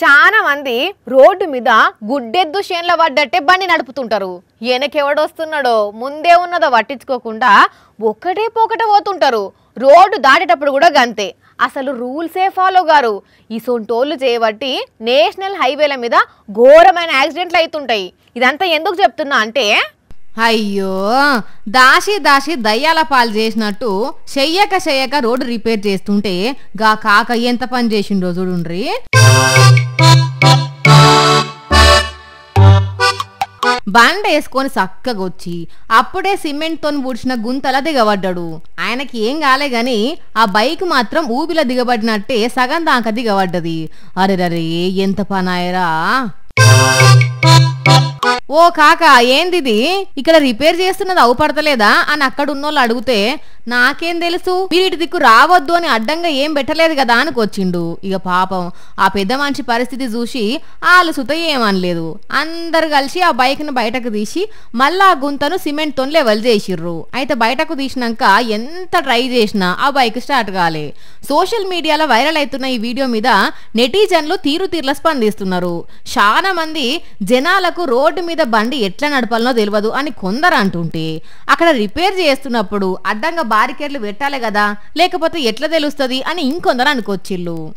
చాలా మంది రోడ్డు మీద గుడ్డెద్దు చేన్ల పడ్డట్టే బండి నడుపుతుంటారు. వెనకెవడొస్తున్నాడో ముందే ఉన్నదో పట్టించుకోకుండా ఒక్కటే పోకట పోతుంటారు. రోడ్డు దాటేటప్పుడు కూడా గంతే. అసలు రూల్సే ఫాలో గారు. ఈ సొంటోళ్ళు చేయబట్టి నేషనల్ హైవేల మీద ఘోరమైన యాక్సిడెంట్లు అవుతుంటాయి. ఇదంతా ఎందుకు చెప్తున్నా అంటే, అయ్యో దాసి దాసి దయ్యాల పాలు చేసినట్టు చెయ్యక రోడ్డు రిపేర్ చేస్తుంటే గా కాక ఎంత పని చేసిండో చూడుండ్రి. బండ వేసుకొని చక్కగా వచ్చి అప్పుడే సిమెంట్ తోని పూడ్చిన గుంతల దిగబడ్డాడు. ఆయనకి ఏం కాలే గాని ఆ బైక్ మాత్రం ఊబిలో దిగబడినట్టే సగం దాకా దిగబడ్డది. అరెరరే ఎంత పనాయరా. ఓ కాక ఏందిది ఇక్కడ రిపేర్ చేస్తున్నది అవుపడతలేదా అని అక్కడ ఉన్నోళ్ళు అడిగితే, నాకేం తెలుసు, మీరు ఇటు దిక్కు రావద్దు అని అడ్డంగా ఏం పెట్టలేదు కదా అనుకొచ్చిండు. ఇక పాపం ఆ పెద్ద మనిషి పరిస్థితి చూసి వాళ్ళు సుత ఏమనలేదు. అందరు కలిసి ఆ బైక్ ను బయటకు తీసి మళ్ళా ఆ గుంతను సిమెంట్ తో లెవెల్ చేసిర్రు. అయితే బయటకు తీసినాక ఎంత ట్రై చేసినా ఆ బైక్ స్టార్ట్ కాలే. సోషల్ మీడియాలో వైరల్ అవుతున్న ఈ వీడియో మీద నెటిజన్లు తీరుతీర్ల స్పందిస్తున్నారు. చాలా మంది జనాలకు రోడ్డు మీద బండి ఎట్లా నడపాలనో తెలియదు అని కొందరు అంటుంటే, అక్కడ రిపేర్ చేస్తున్నప్పుడు అడ్డంగా బారికేడ్లు పెట్టాలి కదా, లేకపోతే ఎట్లా తెలుస్తుంది అని ఇంకొందరు అనుకొచ్చిళ్ళు.